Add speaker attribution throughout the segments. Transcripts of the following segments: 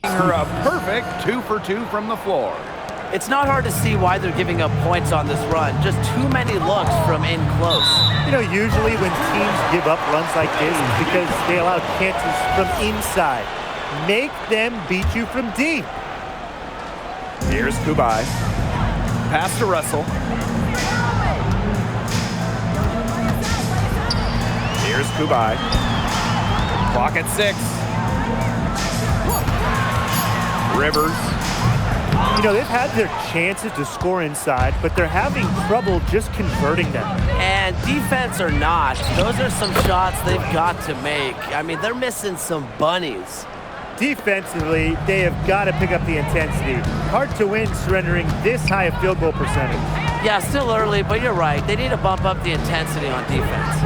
Speaker 1: Her a perfect 2 for 2 from the floor.
Speaker 2: It's not hard to see why they're giving up points on this run. Just too many looks from in close.
Speaker 3: You know, usually when teams give up runs like this, it's because they allow chances from inside. Make them beat you from deep.
Speaker 1: Here's Kubai. Pass to Russell. Here's Kubai. Clock at 6. Rivers.
Speaker 3: You know, they've had their chances to score inside, but they're having trouble just converting them.
Speaker 2: And defense or not, those are some shots they've got to make. I mean, they're missing some bunnies.
Speaker 3: Defensively, they have got to pick up the intensity. Hard to win surrendering this high a field goal percentage.
Speaker 2: Yeah, still early, but you're right. They need to bump up the intensity on defense.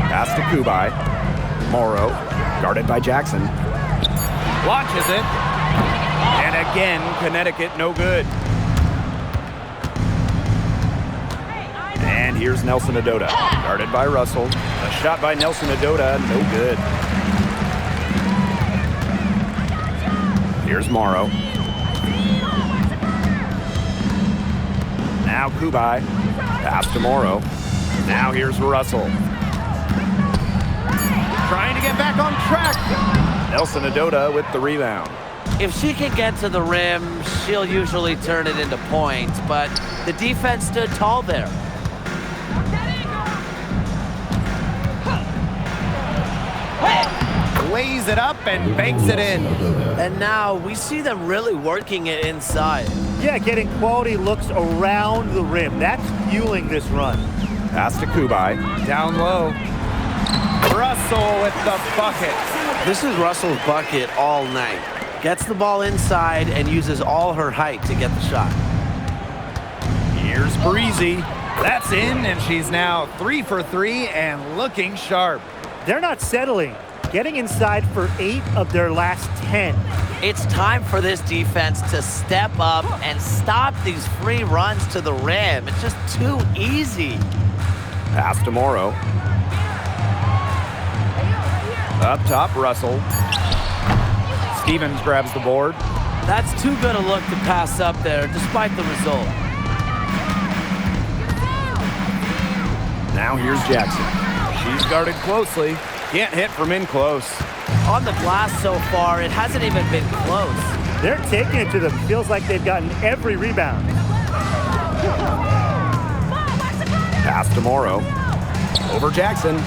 Speaker 1: Pass to Kubai. Morrow, guarded by Jackson. Launches it. And again, Connecticut no good. And here's Nelson Adota, guarded by Russell. A shot by Nelson Adota, no good. Here's Morrow. Now Kubai. Pass to Morrow. Now here's Russell. Trying to get back on track. Nelson Adota with the rebound.
Speaker 2: If she can get to the rim, she'll usually turn it into points, but the defense stood tall there.
Speaker 1: Lays it up and banks it in.
Speaker 2: And now we see them really working it inside.
Speaker 3: Yeah, getting quality looks around the rim. That's fueling this run.
Speaker 1: Pass to Kubai. Down low. Russell with the bucket.
Speaker 2: This is Russell's bucket all night. Gets the ball inside and uses all her height to get the shot.
Speaker 1: Here's Breezy. That's in, and she's now 3 for 3 and looking sharp.
Speaker 3: They're not settling. Getting inside for 8 of their last 10.
Speaker 2: It's time for this defense to step up and stop these free runs to the rim. It's just too easy.
Speaker 1: Pass to Morrow. Up top, Russell. Stevens grabs the board.
Speaker 2: That's too good a look to pass up there, despite the result.
Speaker 1: Now here's Jackson. She's guarded closely. Can't hit from in close.
Speaker 2: On the glass so far, it hasn't even been close.
Speaker 3: They're taking it to them. Feels like they've gotten every rebound.
Speaker 1: Pass to Morrow. Over Jackson.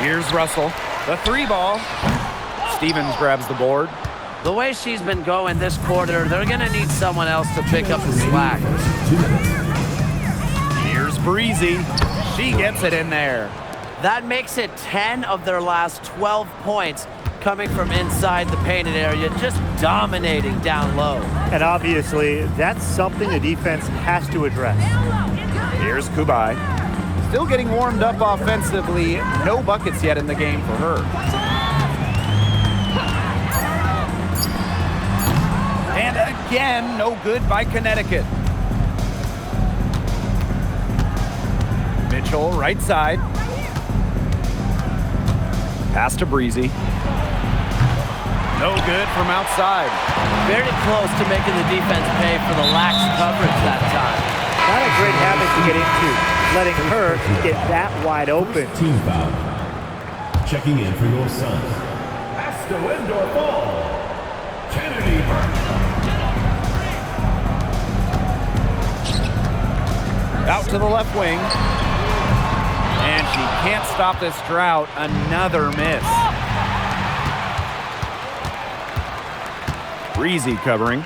Speaker 1: Here's Russell. The 3 ball. Stevens grabs the board.
Speaker 2: The way she's been going this quarter, they're going to need someone else to pick up the slack.
Speaker 1: Here's Breezy. She gets it in there.
Speaker 2: That makes it 10 of their last 12 points coming from inside the painted area, just dominating down low.
Speaker 3: And obviously, that's something the defense has to address.
Speaker 1: Here's Kubai. Still getting warmed up offensively. No buckets yet in the game for her. And again, no good by Connecticut. Mitchell, right side. Pass to Breezy. No good from outside.
Speaker 2: Very close to making the defense pay for the lax coverage that time.
Speaker 3: Not a great habit to get into, letting her get that wide open.
Speaker 4: Team foul. Checking in for your son. Has to indoor ball. Kennedy Burke.
Speaker 1: Out to the left wing. And she can't stop this drought. Another miss. Breezy covering.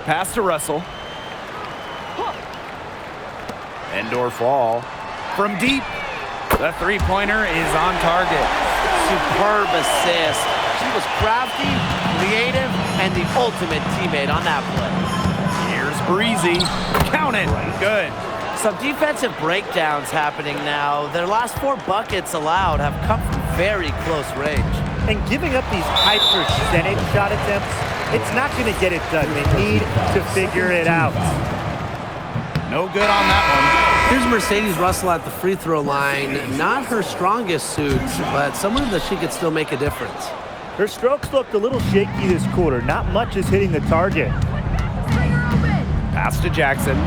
Speaker 1: Pass to Russell. Indoor fall. From deep. The 3-pointer is on target.
Speaker 2: Superb assist. She was crafty, creative, and the ultimate teammate on that play.
Speaker 1: Here's Breezy. Count it. Good.
Speaker 2: Some defensive breakdowns happening now. Their last 4 buckets allowed have come from very close range.
Speaker 3: And giving up these high percentage shot attempts, it's not going to get it done. They need to figure it out.
Speaker 1: No good on that one.
Speaker 5: Here's Mercedes Russell at the free throw line. Not her strongest suit, but someone that she could still make a difference.
Speaker 3: Her strokes looked a little shaky this quarter. Not much is hitting the target.
Speaker 1: Pass to Jackson.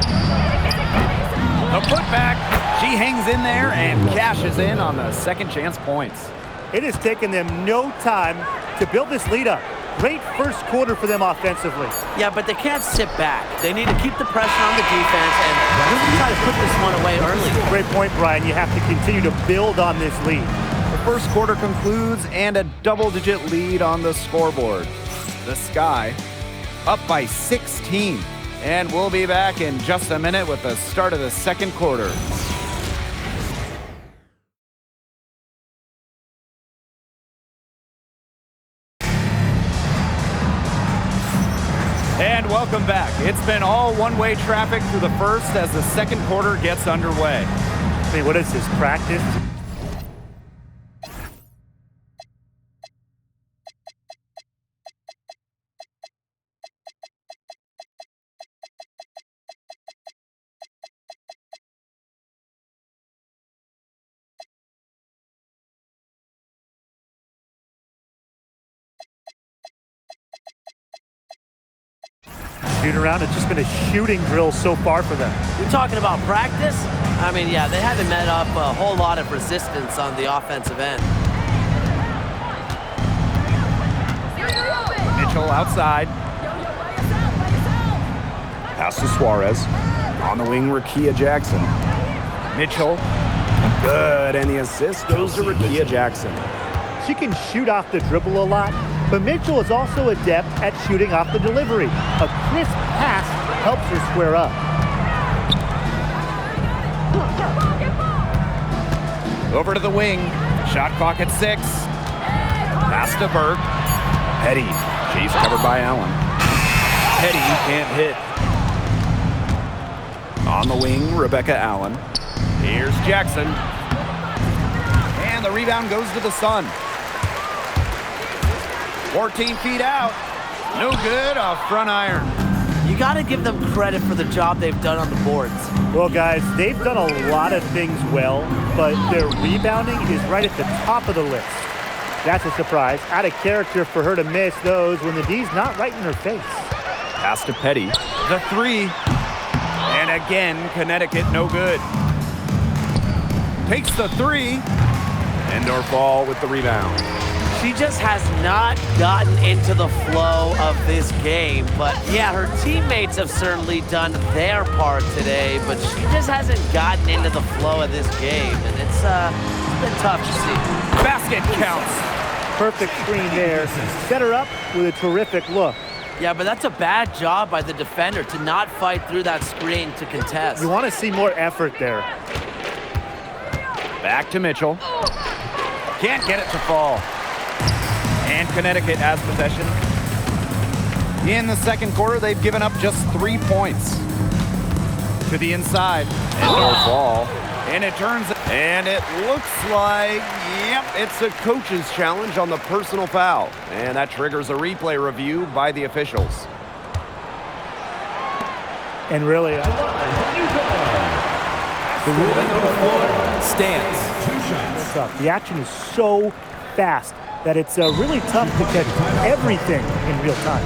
Speaker 1: The putback. She hangs in there and cashes in on the second chance points.
Speaker 3: It has taken them no time to build this lead up. Great first quarter for them offensively.
Speaker 2: Yeah, but they can't sit back. They need to keep the pressure on the defense and really try to put this one away early.
Speaker 3: Great point, Brian. You have to continue to build on this lead.
Speaker 1: The first quarter concludes and a double-digit lead on the scoreboard. The Sky up by 16. And we'll be back in just a minute with the start of the second quarter. And welcome back. It's been all one-way traffic through the first as the second quarter gets underway.
Speaker 3: I mean, what is this, practice? Shooting around, it's just been a shooting drill so far for them.
Speaker 2: You're talking about practice? I mean, yeah, they haven't met up a whole lot of resistance on the offensive end.
Speaker 1: Mitchell outside. Pass to Suarez. On the wing, Rakia Jackson. Mitchell. Good, and the assist goes to Rakia Jackson.
Speaker 3: She can shoot off the dribble a lot, but Mitchell is also adept at shooting off the delivery. A crisp pass helps her square up.
Speaker 1: Over to the wing. Shot clock at 6. Pass to Burke. Petty. She's covered by Allen. Petty can't hit. On the wing, Rebecca Allen. Here's Jackson. And the rebound goes to the Sun. 14 feet out. No good off front iron.
Speaker 2: You got to give them credit for the job they've done on the boards.
Speaker 3: Well, guys, they've done a lot of things well, but their rebounding is right at the top of the list. That's a surprise. Out of character for her to miss those when the D's not right in her face.
Speaker 1: Pass to Petty. The 3. And again, Connecticut no good. Takes the 3. Indoor ball with the rebound.
Speaker 2: She just has not gotten into the flow of this game. But yeah, her teammates have certainly done their part today, but she just hasn't gotten into the flow of this game. And it's been tough to see.
Speaker 1: Basket counts.
Speaker 3: Perfect screen there. Set her up with a terrific look.
Speaker 2: Yeah, but that's a bad job by the defender to not fight through that screen to contest.
Speaker 3: You want to see more effort there.
Speaker 1: Back to Mitchell. Can't get it to fall. And Connecticut has possession. In the second quarter, they've given up just 3 points. To the inside. Indoor ball. And it turns, and it looks like, yep, it's a coach's challenge on the personal foul. And that triggers a replay review by the officials.
Speaker 3: And really,
Speaker 4: Stands. 2 shots.
Speaker 3: the action is so fast that it's really tough to catch everything in real time.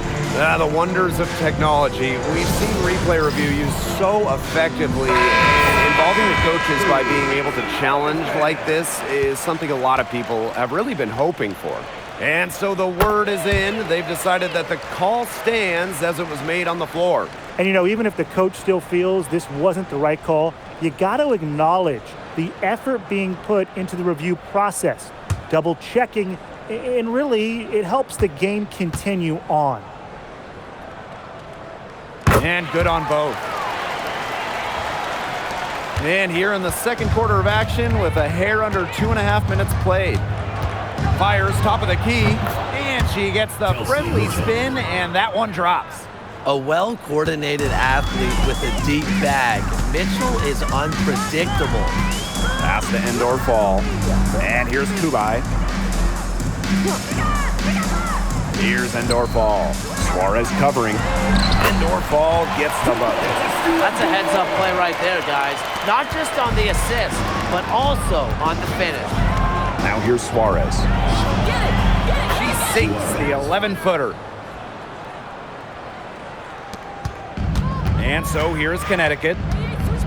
Speaker 1: The wonders of technology. We've seen replay review used so effectively, and involving the coaches by being able to challenge like this is something a lot of people have really been hoping for. And so the word is in. They've decided that the call stands as it was made on the floor.
Speaker 3: And you know, even if the coach still feels this wasn't the right call, you got to acknowledge the effort being put into the review process, double checking, and really it helps the game continue on.
Speaker 1: And good on both. And here in the second quarter of action with a hair under 2.5 minutes played. Fires top of the key, and she gets the friendly spin, and that one drops.
Speaker 2: A well-coordinated athlete with a deep bag. Mitchell is unpredictable.
Speaker 1: Pass the indoor fall. And here's Kubai. Here's indoor fall. Suarez covering. Indoor fall gets the bucket.
Speaker 2: That's a heads-up play right there, guys. Not just on the assist, but also on the finish.
Speaker 1: Now here's Suarez. She sinks the 11-footer. And so here's Connecticut,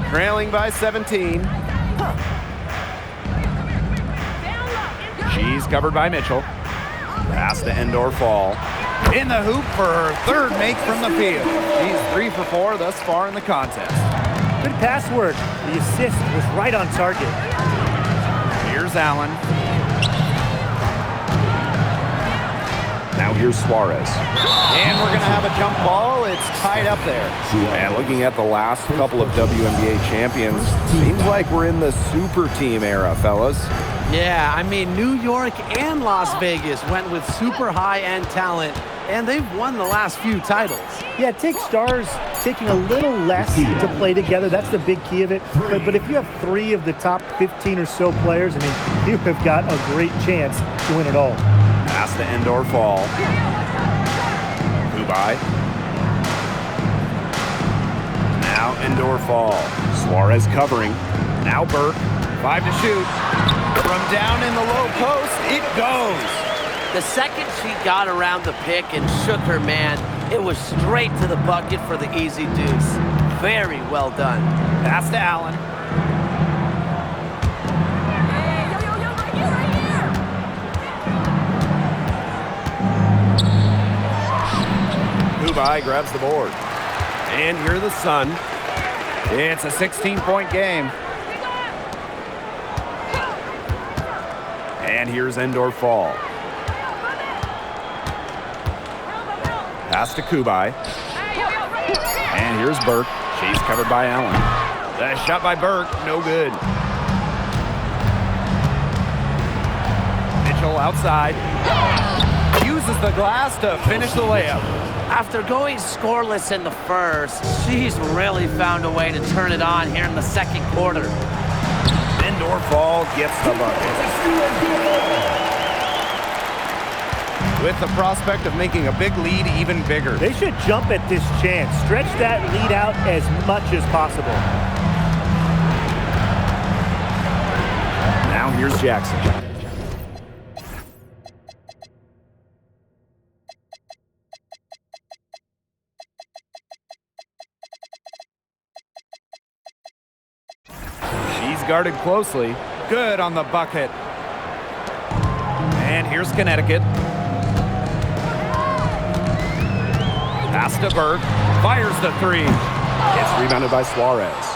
Speaker 1: trailing by 17. She's covered by Mitchell. Pass to indoor fall. In the hoop for her third make from the field. She's 3 for 4 thus far in the contest.
Speaker 3: Good pass work. The assist was right on target.
Speaker 1: Here's Allen. Now here's Suarez. And we're going to have a jump ball. It's tied up there. And looking at the last couple of WNBA champions, seems like we're in the super team era, fellas.
Speaker 5: Yeah, I mean, New York and Las Vegas went with super high-end talent, and they've won the last few titles.
Speaker 3: Yeah, it takes stars taking a little less to play together. That's the big key of it. But if you have 3 of the top 15 or so players, I mean, you have got a great chance to win it all.
Speaker 1: Pass to indoor fall. Kubai. Now indoor fall. Suarez covering. Now Burke. 5 to shoot. From down in the low post, it goes.
Speaker 2: The second she got around the pick and shook her man, it was straight to the bucket for the easy deuce. Very well done.
Speaker 1: Pass to Allen. Kubai grabs the board. And here are the Sun. It's a 16-point game. And here's indoor fall. Pass to Kubai. And here's Burke. She's covered by Allen. The shot by Burke, no good. Mitchell outside. Uses the glass to finish the layup.
Speaker 2: After going scoreless in the first, she's really found a way to turn it on here in the second quarter.
Speaker 1: Indoor fall gets the bucket. With the prospect of making a big lead even bigger.
Speaker 3: They should jump at this chance. Stretch that lead out as much as possible.
Speaker 1: Now here's Jackson. She's guarded closely. Good on the bucket. And here's Connecticut. Pass to Burke. Fires the 3. It's rebounded by Suarez.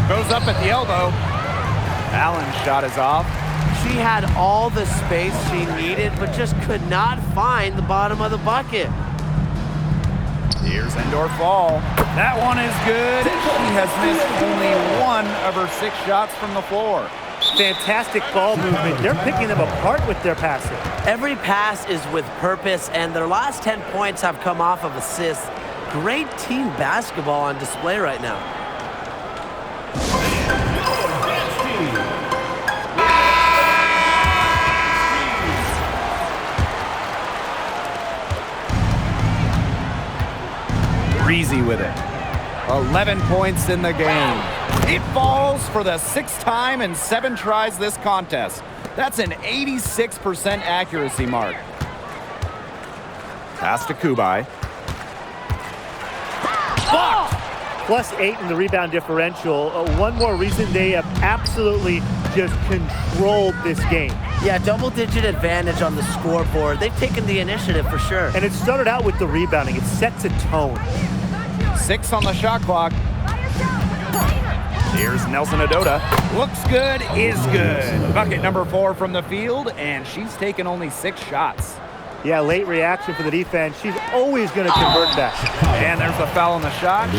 Speaker 1: Goes up at the elbow. Allen's shot is off.
Speaker 2: She had all the space she needed, but just could not find the bottom of the bucket.
Speaker 1: Here's indoor fall. That one is good. She has missed only 1 of her 6 shots from the floor.
Speaker 3: Fantastic ball movement. They're picking them apart with their passing.
Speaker 2: Every pass is with purpose, and their last 10 points have come off of assists. Great team basketball on display right now.
Speaker 1: Breezy with it. 11 points in the game. It falls for the 6th time in 7 tries this contest. That's an 86% accuracy mark. Pass to Kubai.
Speaker 3: +8 in the rebound differential. One more reason they have absolutely just controlled this game.
Speaker 2: Yeah, double-digit advantage on the scoreboard. They've taken the initiative for sure.
Speaker 3: And it started out with the rebounding. It sets a tone.
Speaker 1: 6 on the shot clock. Here's Nelson Adota. Looks good, is good. Bucket number 4 from the field, and she's taken only 6 shots.
Speaker 3: Yeah, late reaction for the defense. She's always going to convert that.
Speaker 1: And there's the foul on the shot.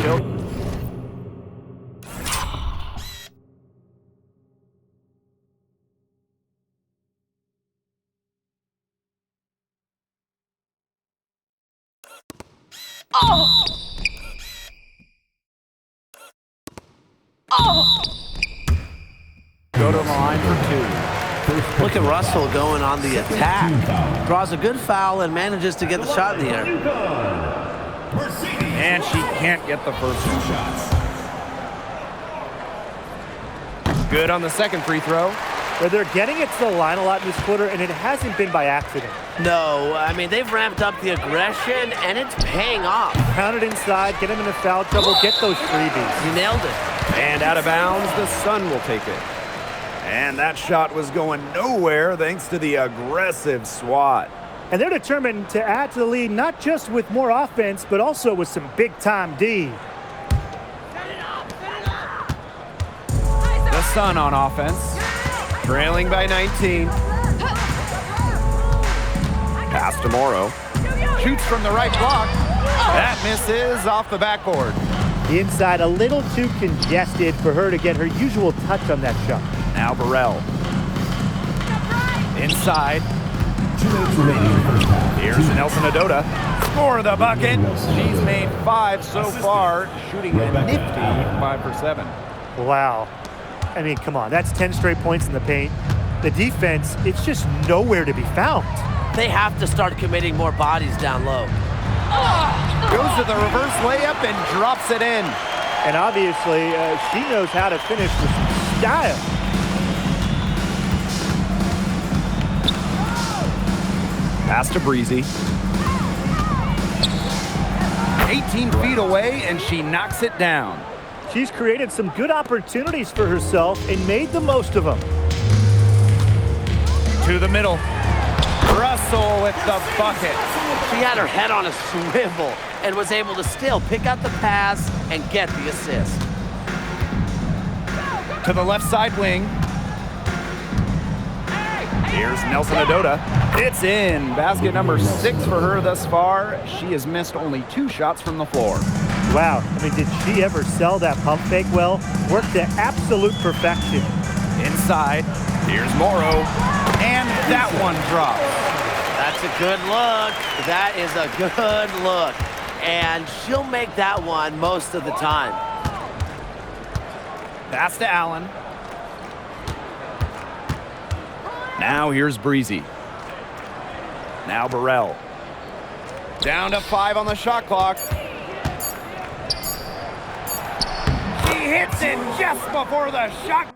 Speaker 1: Go to the line for 2.
Speaker 5: Look at Russell going on the attack. Draws a good foul and manages to get the shot in the air.
Speaker 1: And she can't get the first two shots. Good on the second free throw.
Speaker 3: But they're getting it to the line a lot in this quarter, and it hasn't been by accident.
Speaker 2: No, I mean, they've ramped up the aggression, and it's paying off.
Speaker 3: Pound it inside, get them into foul trouble, get those freebies.
Speaker 2: You nailed it.
Speaker 1: And out of bounds, the Sun will take it. And that shot was going nowhere thanks to the aggressive swat.
Speaker 3: And they're determined to add to the lead, not just with more offense, but also with some big-time D.
Speaker 1: The Sun on offense, trailing by 19. Pass to Morrow. Shoots from the right block. That misses off the backboard.
Speaker 3: The inside a little too congested for her to get her usual touch on that shot.
Speaker 1: Now Burrell. Inside.
Speaker 4: 2 minutes remaining in the first half.
Speaker 1: Here's Nelson Adota. Score the bucket. She's made 5 so far, shooting a nifty 5 for 7.
Speaker 3: Wow. I mean, come on. That's 10 straight points in the paint. The defense, it's just nowhere to be found.
Speaker 2: They have to start committing more bodies down low.
Speaker 1: Goes to the reverse layup and drops it in.
Speaker 3: And obviously, she knows how to finish with some style.
Speaker 1: Pass to Breezy. 18 feet away, and she knocks it down.
Speaker 3: She's created some good opportunities for herself and made the most of them.
Speaker 1: To the middle. Russell with the bucket.
Speaker 2: She had her head on a swivel and was able to still pick out the pass and get the assist.
Speaker 1: To the left side wing. Here's Nelson Adota. It's in. Basket number 6 for her thus far. She has missed only 2 shots from the floor.
Speaker 3: Wow. I mean, did she ever sell that pump fake well? Worked to absolute perfection.
Speaker 1: Inside. Here's Morrow. And that one drops.
Speaker 2: That's a good look. That is a good look. And she'll make that one most of the time.
Speaker 1: Pass to Allen. Now here's Breezy. Now Burrell. Down to 5 on the shot clock. She hits it just before the shot.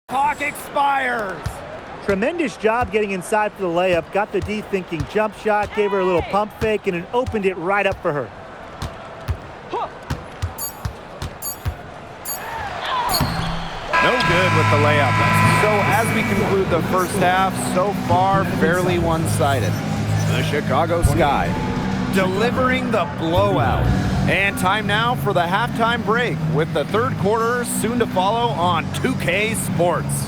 Speaker 1: Clock expires.
Speaker 3: Tremendous job getting inside for the layup. Got the D thinking jump shot, gave her a little pump fake, and it opened it right up for her.
Speaker 1: No good with the layup. So as we conclude the first half, so far fairly one-sided. The Chicago Sky delivering the blowout. And time now for the halftime break with the third quarter soon to follow on 2K Sports.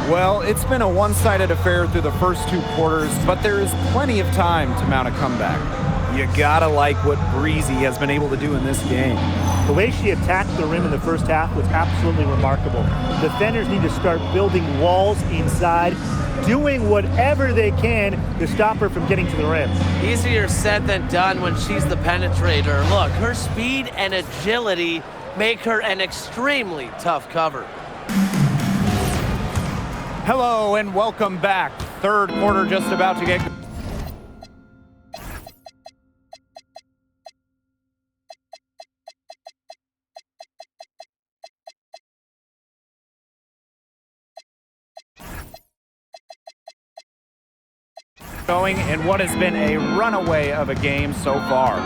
Speaker 1: Well, it's been a one-sided affair through the first 2 quarters, but there is plenty of time to mount a comeback. You gotta like what Breezy has been able to do in this game.
Speaker 3: The way she attacked the rim in the first half was absolutely remarkable. Defenders need to start building walls inside, doing whatever they can to stop her from getting to the rim.
Speaker 2: Easier said than done when she's the penetrator. Look, her speed and agility make her an extremely tough cover.
Speaker 1: Hello and welcome back. Third quarter just about to get going in what has been a runaway of a game so far.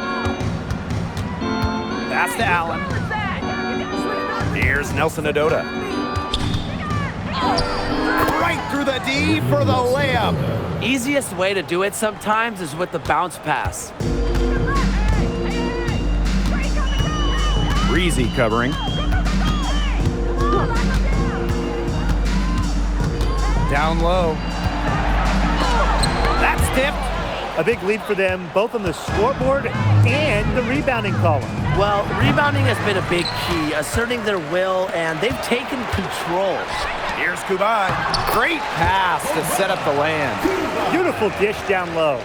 Speaker 1: Pass to Allen. Here's Nelson Adota. Right through the D for the layup.
Speaker 2: Easiest way to do it sometimes is with the bounce pass.
Speaker 1: Breezy covering. Down low. That's tipped.
Speaker 3: A big lead for them, both on the scoreboard and the rebounding column.
Speaker 2: Well, rebounding has been a big key, asserting their will, and they've taken control.
Speaker 1: Here's Kubai. Great pass to set up the land.
Speaker 3: Beautiful dish down low.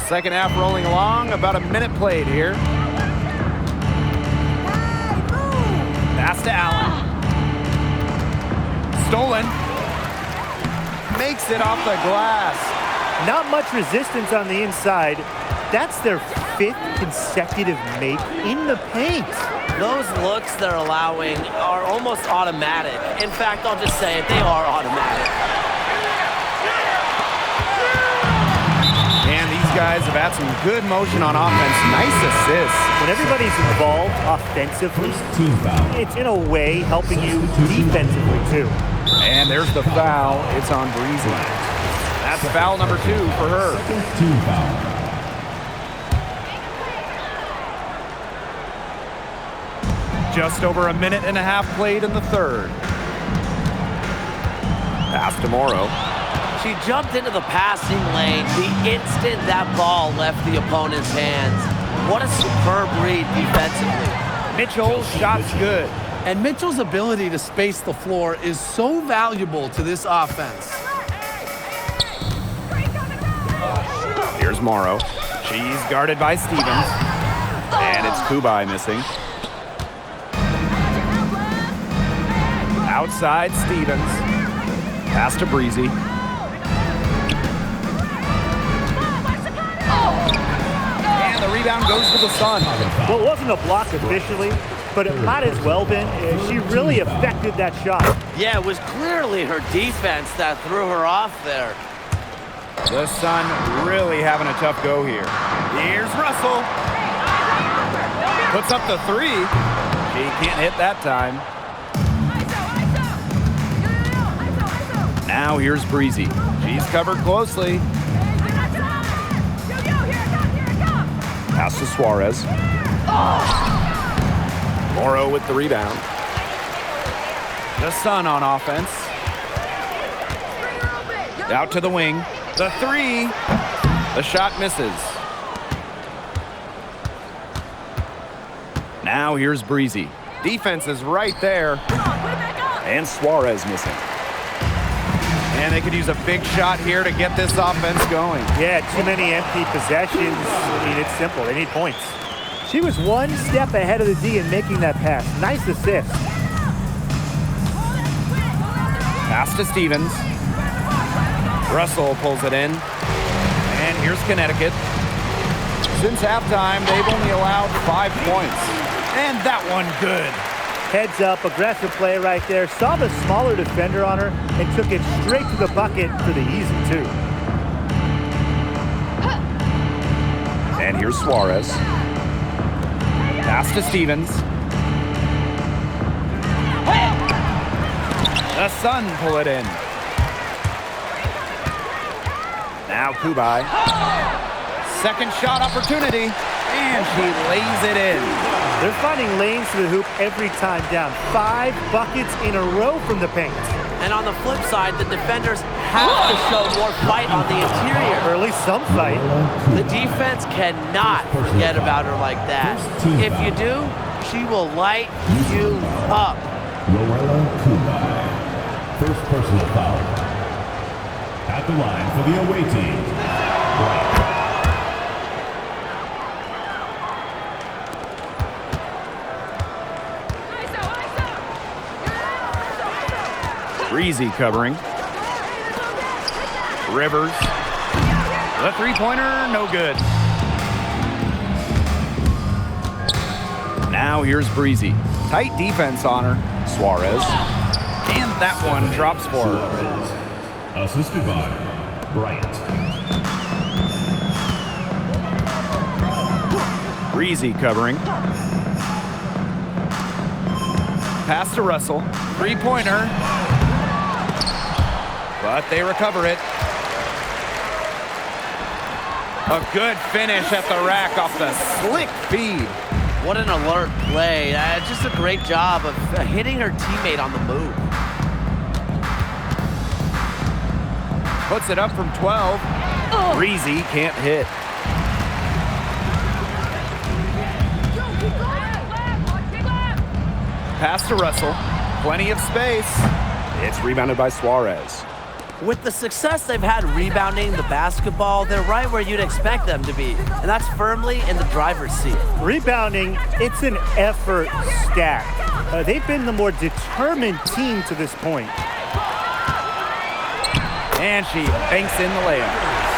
Speaker 1: Second half rolling along, about a minute played here. Pass to Allen. Stolen. Makes it off the glass.
Speaker 3: Not much resistance on the inside. That's their 5th consecutive make in the paint.
Speaker 2: Those looks they're allowing are almost automatic. In fact, I'll just say it, they are automatic.
Speaker 1: And these guys have had some good motion on offense. Nice assists.
Speaker 3: When everybody's involved offensively,
Speaker 4: Team foul.
Speaker 3: it's in a way helping you defensively too.
Speaker 1: And there's the foul. It's on Breezy. That's foul number 2 for her.
Speaker 4: Team foul.
Speaker 1: Just over a minute and a half played in the third. Pass to Morrow.
Speaker 2: She jumped into the passing lane the instant that ball left the opponent's hands. What a superb read defensively.
Speaker 1: Mitchell's shot's good.
Speaker 5: And Mitchell's ability to space the floor is so valuable to this offense.
Speaker 1: Here's Morrow. She's guarded by Stevens. And it's Kubai missing. Outside Stevens. Pass to Breezy. And the rebound goes to the Sun.
Speaker 3: Well, it wasn't a block officially, but it might as well been. She really affected that shot.
Speaker 2: Yeah, it was clearly her defense that threw her off there.
Speaker 1: The Sun really having a tough go here. Here's Russell. Puts up the 3. She can't hit that time. Now here's Breezy. She's covered closely. Pass to Suarez. Morrow with the rebound. The Sun on offense. Out to the wing. The 3. The shot misses. Now here's Breezy. Defense is right there. And Suarez missing. And they could use a big shot here to get this offense going.
Speaker 3: Yeah, too many empty possessions. I mean, it's simple. They need points. She was one step ahead of the D in making that pass. Nice assist.
Speaker 1: Pass to Stevens. Russell pulls it in. And here's Connecticut. Since halftime, they've only allowed 5 points. And that one good.
Speaker 3: Heads up, aggressive play right there. Saw the smaller defender on her and took it straight to the bucket for the easy 2.
Speaker 1: And here's Suarez. Pass to Stevens. The Sun pull it in. Now Kubai. Second shot opportunity. And she lays it in.
Speaker 3: They're finding lanes to the hoop every time down. 5 buckets in a row from the paint.
Speaker 2: And on the flip side, the defenders have to show more fight on the interior.
Speaker 3: Or at least some fight.
Speaker 2: The defense cannot forget about her like that. If you do, she will light you up.
Speaker 4: Lorella Kumai. First personal foul. At the line for the away team, Bryant.
Speaker 1: Breezy covering. Rivers. The three-pointer, no good. Now here's Breezy. Tight defense on her. Suarez. And that one drops for her.
Speaker 4: Assisted by Bryant.
Speaker 1: Breezy covering. Pass to Russell. Three-pointer. But they recover it. A good finish at the rack off the slick feed.
Speaker 2: What an alert play. Just a great job of hitting her teammate on the move.
Speaker 1: Puts it up from 12. Breezy can't hit. Pass to Russell. Plenty of space. It's rebounded by Suarez.
Speaker 2: With the success they've had rebounding the basketball, they're right where you'd expect them to be, and that's firmly in the driver's seat.
Speaker 3: Rebounding, it's an effort stack. They've been the more determined team to this point.
Speaker 1: And she banks in the layup.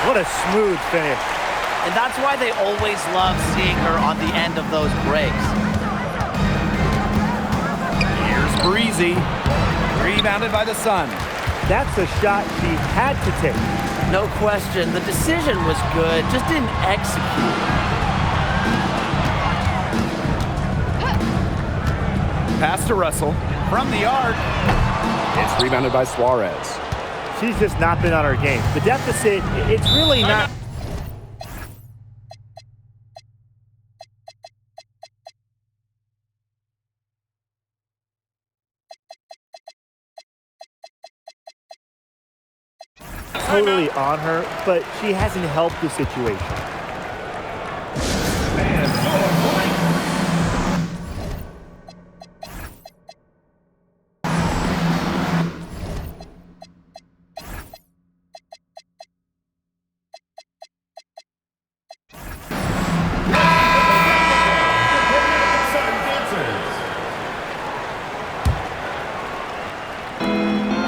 Speaker 3: What a smooth finish.
Speaker 2: And that's why they always love seeing her on the end of those breaks.
Speaker 1: Here's Breezy. Rebounded by the Sun.
Speaker 3: That's a shot she had to take.
Speaker 2: No question, the decision was good, just didn't execute.
Speaker 1: Pass to Russell. From the arc. It's rebounded by Suarez.
Speaker 3: She's just not been on her game. The deficit, it's really not. Totally on her, but she hasn't helped the situation.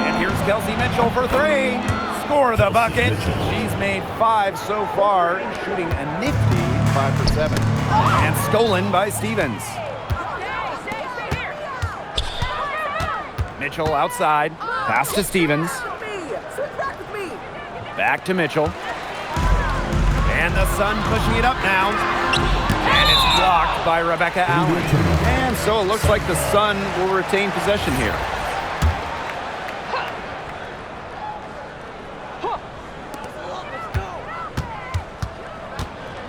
Speaker 1: And here's Kelsey Mitchell for three. Score the bucket. She's made 5 so far, shooting a nifty 5 for 7. And stolen by Stevens. Mitchell outside. Pass to Stevens. Back to Mitchell. And the Sun pushing it up now. And it's blocked by Rebecca Allen. And so it looks like the Sun will retain possession here.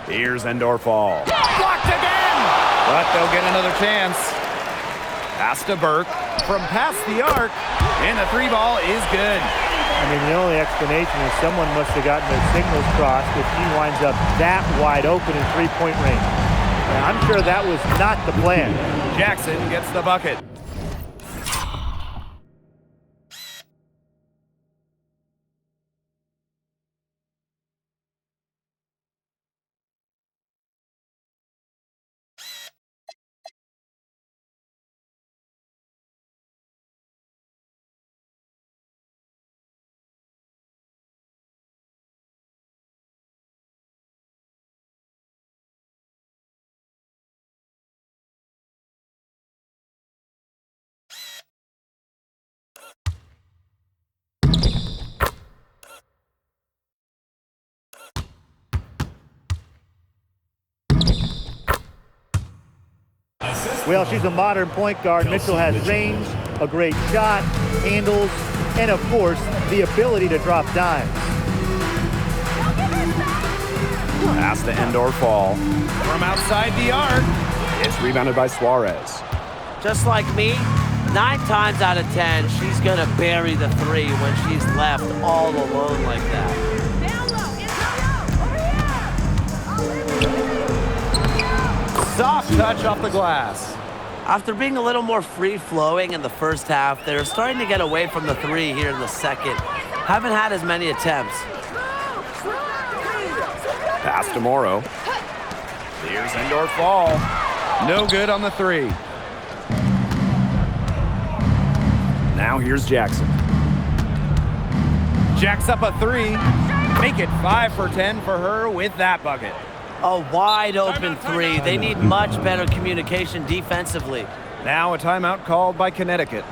Speaker 1: Here's Endorfall. Blocked again! But they'll get another chance. Pass to Burke from past the arc. And the 3-ball is good.
Speaker 3: I mean, the only explanation is someone must have gotten their signals crossed if he winds up that wide open in three-point range. And I'm sure that was not the plan.
Speaker 1: Jackson gets the bucket.
Speaker 3: Well, she's a modern point guard. Mitchell has range, a great shot, handles, and of course, the ability to drop dimes.
Speaker 1: Pass to Endorfall. From outside the arc. It's rebounded by Suarez.
Speaker 2: Just like me, 9 times out of 10, she's going to bury the 3 when she's left all alone like that.
Speaker 1: Soft touch off the glass.
Speaker 2: After being a little more free-flowing in the first half, they're starting to get away from the 3 here in the second. Haven't had as many attempts.
Speaker 1: Pass to Morrow. Here's indoor fall. No good on the 3. Now here's Jackson. Jacks up a 3. Make it 5 for 10 for her with that bucket.
Speaker 2: A wide open 3. They need much better communication defensively.
Speaker 1: Now a timeout called by Connecticut.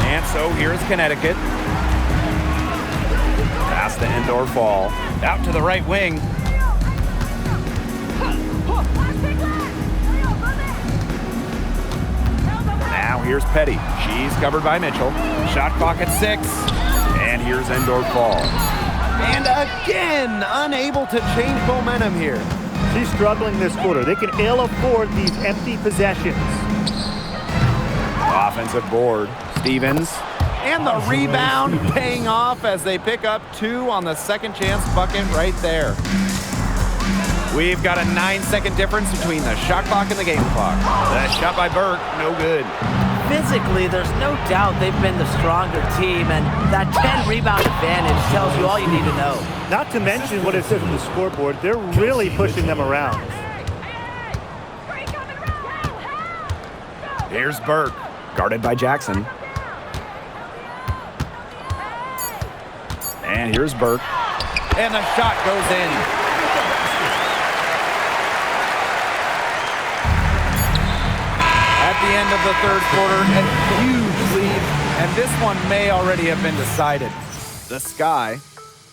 Speaker 1: And so here's Connecticut. Pass the indoor fall. Out to the right wing. Now here's Petty. She's covered by Mitchell. Shot clock at 6. And here's indoor fall. And again, unable to change momentum here.
Speaker 3: She's struggling this quarter. They can ill afford these empty possessions.
Speaker 1: Offensive board. Stevens. And the rebound paying off as they pick up 2 on the second chance bucket right there. We've got a 9-second difference between the shot clock and the game clock. That shot by Burke, no good.
Speaker 2: Physically, there's no doubt they've been the stronger team, and that 10-rebound advantage tells you all you need to know.
Speaker 3: Not to mention what it says on the scoreboard, they're really pushing them around.
Speaker 1: Here's Burke, guarded by Jackson. And here's Burke. And the shot goes in. At the end of the third quarter, a huge lead, and this one may already have been decided. The Sky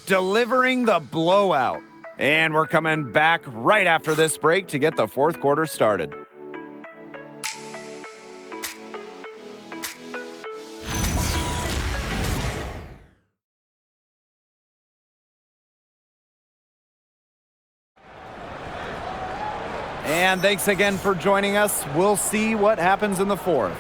Speaker 1: delivering the blowout. And we're coming back right after this break to get the fourth quarter started. And thanks again for joining us. We'll see what happens in the fourth.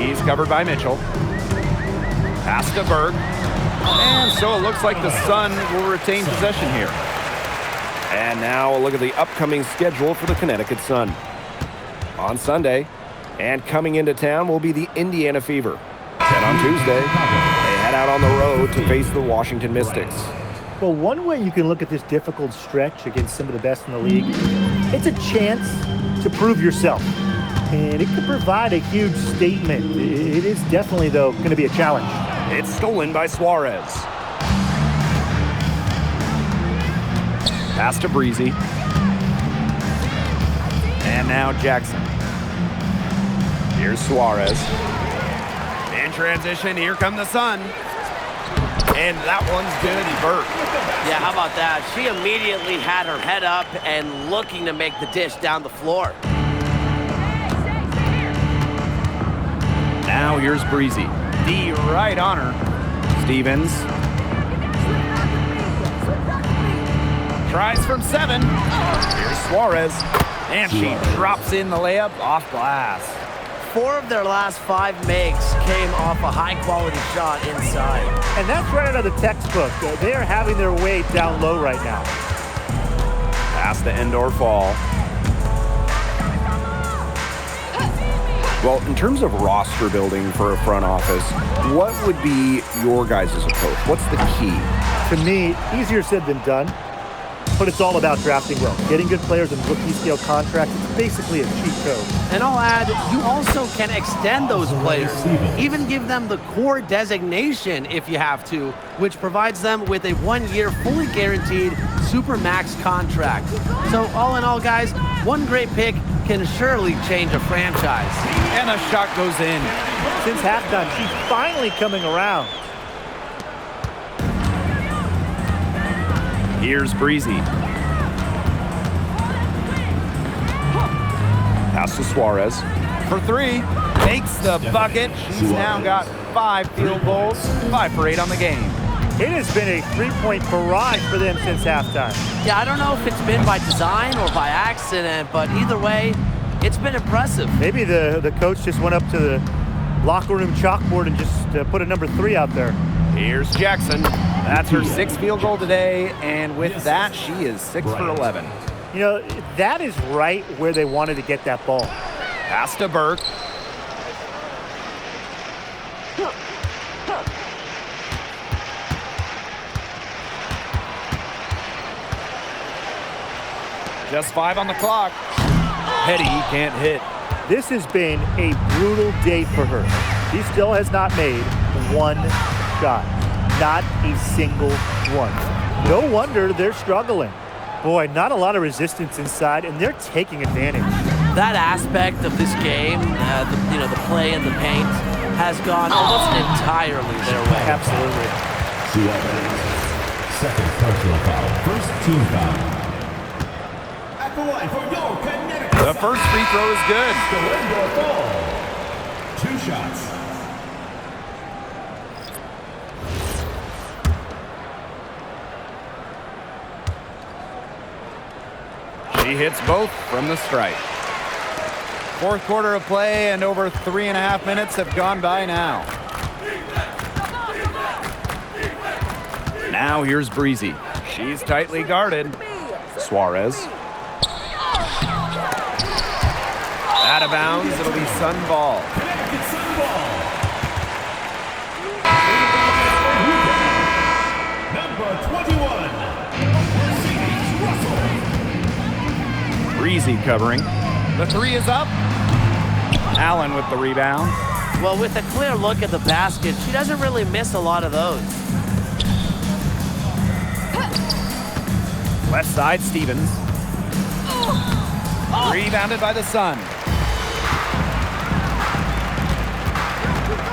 Speaker 1: He's covered by Mitchell. Pass to Berg. And so it looks like the Sun will retain possession here.
Speaker 6: And now a look at the upcoming schedule for the Connecticut Sun. On Sunday, and coming into town will be the Indiana Fever. And on Tuesday, they head out on the road to face the Washington Mystics.
Speaker 3: Well, one way you can look at this difficult stretch against some of the best in the league, it's a chance to prove yourself. And it could provide a huge statement. It is definitely, though, going to be a challenge.
Speaker 1: It's stolen by Suarez. Pass to Breezy. And now Jackson. Here's Suarez. In transition, here come the Sun. And that one's good, Burt.
Speaker 2: Yeah, how about that? She immediately had her head up and looking to make the dish down the floor.
Speaker 1: Now here's Breezy. D right on her. Stevens. Tries from 7. Here's Suarez. And she drops in the layup off glass.
Speaker 2: 4 of their last 5 makes came off a high-quality shot inside.
Speaker 3: And that's right out of the textbook. They are having their way down low right now.
Speaker 1: Pass to Endor Fall.
Speaker 6: Well, in terms of roster building for a front office, what would be your guys' approach? What's the key?
Speaker 3: To me, easier said than done. But it's all about drafting well. Getting good players in rookie-scale contracts, it's basically a cheat code.
Speaker 5: And I'll add, you also can extend those players, even give them the core designation if you have to, which provides them with a 1-year fully guaranteed Supermax contract. So all in all, guys, one great pick can surely change a franchise.
Speaker 1: And a shot goes in.
Speaker 3: Since halftime, she's finally coming around.
Speaker 1: Here's Breezy. Pass to Suarez. For 3. Makes the bucket. She's now got 5 field goals. 5 for 8 on the game.
Speaker 3: It has been a three-point barrage for them since halftime.
Speaker 2: Yeah, I don't know if it's been by design or by accident, but either way, it's been impressive.
Speaker 3: Maybe the coach just went up to the locker room chalkboard and just put a number 3 out there.
Speaker 1: Here's Jackson. That's her 6th field goal today, and with that, she is 6 for 11.
Speaker 3: You know, that is right where they wanted to get that ball.
Speaker 1: Pass to Burke. Just 5 on the clock. Petty can't hit.
Speaker 3: This has been a brutal day for her. She still has not made one shot. Not a single one. No wonder they're struggling. Boy, not a lot of resistance inside, and they're taking advantage.
Speaker 2: That aspect of this game, the play in the paint, has gone almost entirely their way.
Speaker 3: Absolutely.
Speaker 4: Second personal foul. First team foul. At the line for your Connecticut.
Speaker 1: The first free throw is good.
Speaker 4: Two shots.
Speaker 1: She hits both from the stripe. 4th quarter of play, and over 3.5 minutes have gone by now. Now here's Breezy. She's tightly guarded. Suarez. Out of bounds, it'll be Sun ball.
Speaker 4: Connecticut Sun ball. Number 21.
Speaker 1: Breezy covering. The 3 is up. Allen with the rebound.
Speaker 2: Well, with a clear look at the basket, she doesn't really miss a lot of those.
Speaker 1: Left side, Stevens. Rebounded by the Sun.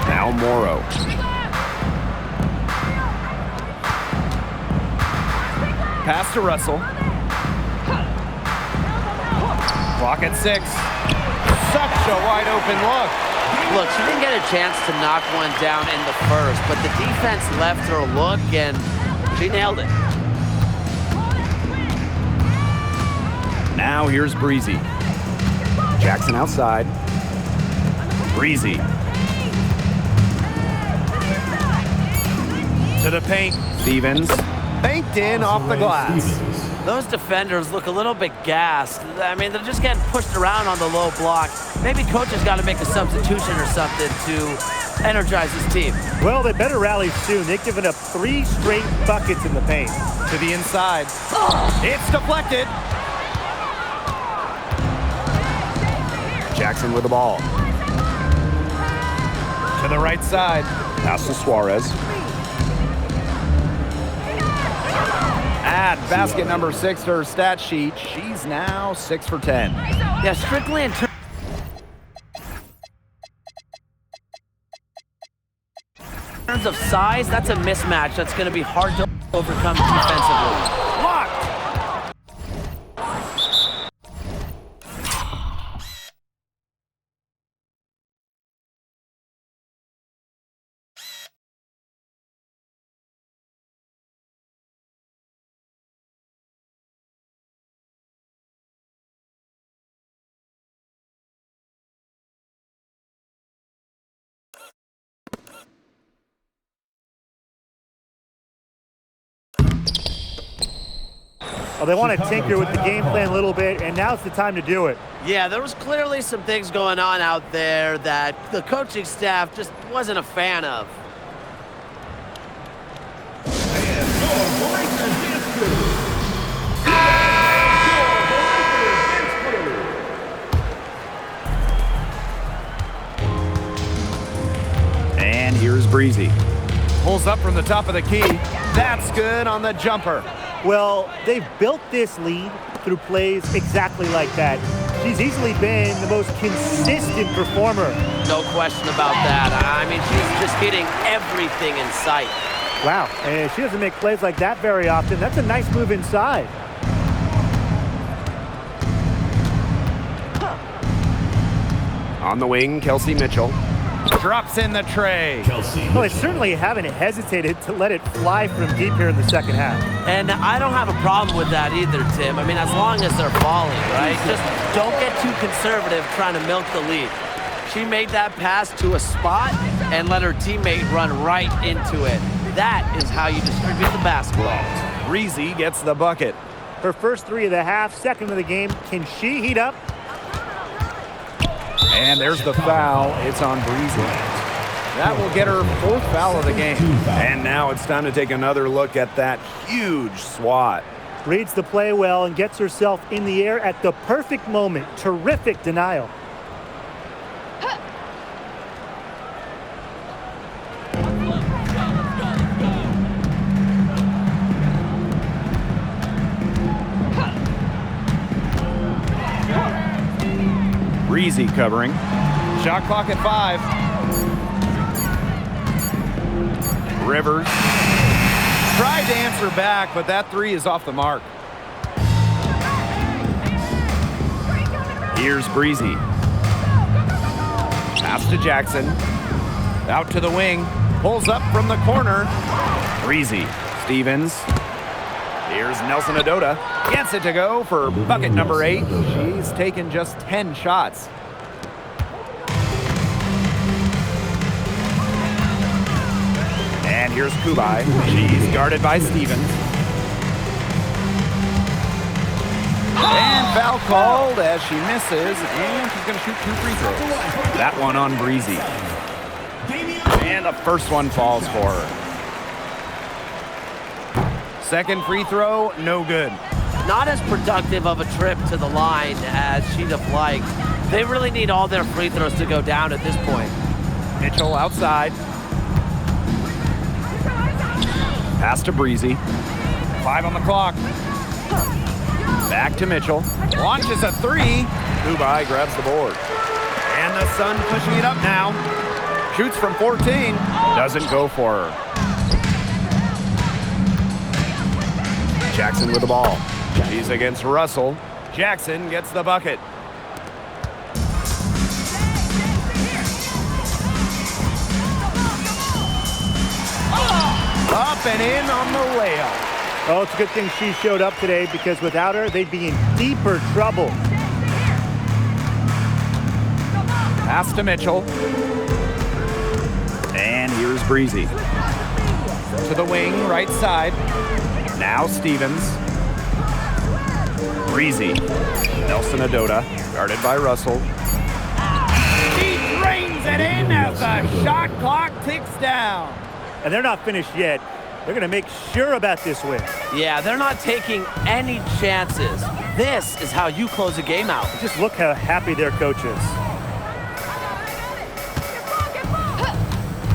Speaker 1: Now Morrow. Pass to Russell. Clock at 6. Such a wide open look.
Speaker 2: Look, she didn't get a chance to knock one down in the first, but the defense left her a look, and she nailed it.
Speaker 1: Now here's Breezy. Jackson outside. Breezy. To the paint. Stevens. Banked in off the glass.
Speaker 2: Those defenders look a little bit gassed. I mean, they're just getting pushed around on the low block. Maybe coach has got to make a substitution or something to energize his team.
Speaker 3: Well, they better rally soon. They've given up 3 straight buckets in the paint.
Speaker 1: To the inside. It's deflected.
Speaker 6: Jackson with the ball.
Speaker 1: To the right side.
Speaker 6: Pass to Suarez.
Speaker 1: Add basket number 6 to her stat sheet. She's now 6 for 10.
Speaker 2: Yeah, strictly in terms of size, that's a mismatch that's going to be hard to overcome defensively.
Speaker 1: Blocked.
Speaker 3: Oh, they want to tinker with the game plan a little bit, and now's the time to do it.
Speaker 2: Yeah, there was clearly some things going on out there that the coaching staff just wasn't a fan of.
Speaker 1: And here's Breezy. Pulls up from the top of the key. That's good on the jumper.
Speaker 3: Well, they've built this lead through plays exactly like that. She's easily been the most consistent performer.
Speaker 2: No question about that. I mean, she's just hitting everything in sight.
Speaker 3: Wow, and she doesn't make plays like that very often. That's a nice move inside.
Speaker 6: On the wing, Kelsey Mitchell.
Speaker 1: Drops in the tray.
Speaker 3: Well, they certainly haven't hesitated to let it fly from deep here in the second half.
Speaker 2: And I don't have a problem with that either, Tim. I mean, as long as they're falling, right? Just don't get too conservative trying to milk the lead. She made that pass to a spot and let her teammate run right into it. That is how you distribute the basketball.
Speaker 1: Breezy gets the bucket.
Speaker 3: Her first 3 of the half, second of the game. Can she heat up?
Speaker 1: And there's the foul. It's on Breezy. That will get her 4th foul of the game.
Speaker 6: And now it's time to take another look at that huge swat.
Speaker 3: Reads the play well and gets herself in the air at the perfect moment. Terrific denial.
Speaker 1: Breezy covering. Shot clock at 5. Rivers. Tried to answer back, but that 3 is off the mark. Here's Breezy. Pass to Jackson. Out to the wing. Pulls up from the corner. Breezy. Stevens. Here's Nelson Adota. Gets it to go for bucket number 8. She's taken just 10 shots. And here's Kubai. She's guarded by Stevens. And foul called as she misses, and she's going to shoot 2 free throws. That one on Breezy. And the first one falls for her. Second free throw, no good.
Speaker 2: Not as productive of a trip to the line as she'd have liked. They really need all their free throws to go down at this point.
Speaker 1: Mitchell outside. Pass to Breezy. 5 on the clock. Back to Mitchell. Launches a 3. Kubai grabs the board. And the Sun pushing it up now. Shoots from 14. Doesn't go for her.
Speaker 6: Jackson with the ball.
Speaker 1: She's against Russell. Jackson gets the bucket. Up and in on the layup.
Speaker 3: Oh, it's a good thing she showed up today because without her, they'd be in deeper trouble.
Speaker 1: Pass to Mitchell. And here's Breezy. to the wing, right side. Now Stevens. Breezy. Nelson Adota, guarded by Russell. He drains it in as the shot clock ticks down.
Speaker 3: And they're not finished yet. They're going to make sure about this win.
Speaker 2: Yeah, they're not taking any chances. This is how you close a game out.
Speaker 3: Just look how happy their coach is.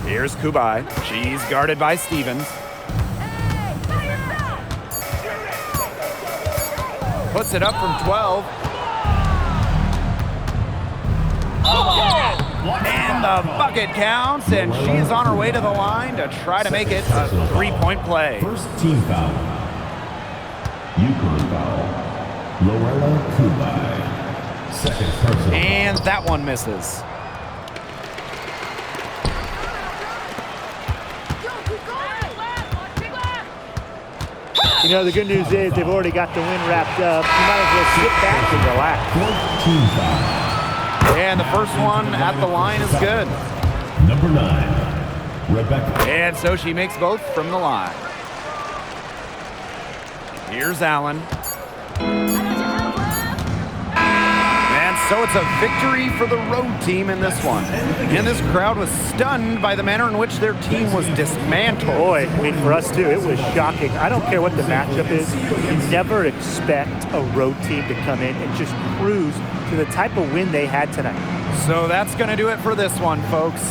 Speaker 1: Here's Kubai. She's guarded by Stevens. Puts it up from 12. And the bucket counts, and she is on her way to the line to try to make it a 3-point play.
Speaker 4: First team foul. Yukon foul. Lorella Kubai. Second personal
Speaker 1: And that one misses.
Speaker 3: You know, the good news is they've already got the win wrapped up. You might as well sit back and relax.
Speaker 4: Team foul.
Speaker 1: And the first one at the line is good.
Speaker 4: Number 9, Rebecca.
Speaker 1: And so she makes both from the line. Here's Allen. And so it's a victory for the road team in this one. And this crowd was stunned by the manner in which their team was dismantled.
Speaker 3: Boy, I mean, for us too, it was shocking. I don't care what the matchup is. You never expect a road team to come in and just cruise to the type of win they had tonight.
Speaker 1: So that's going to do it for this one, folks.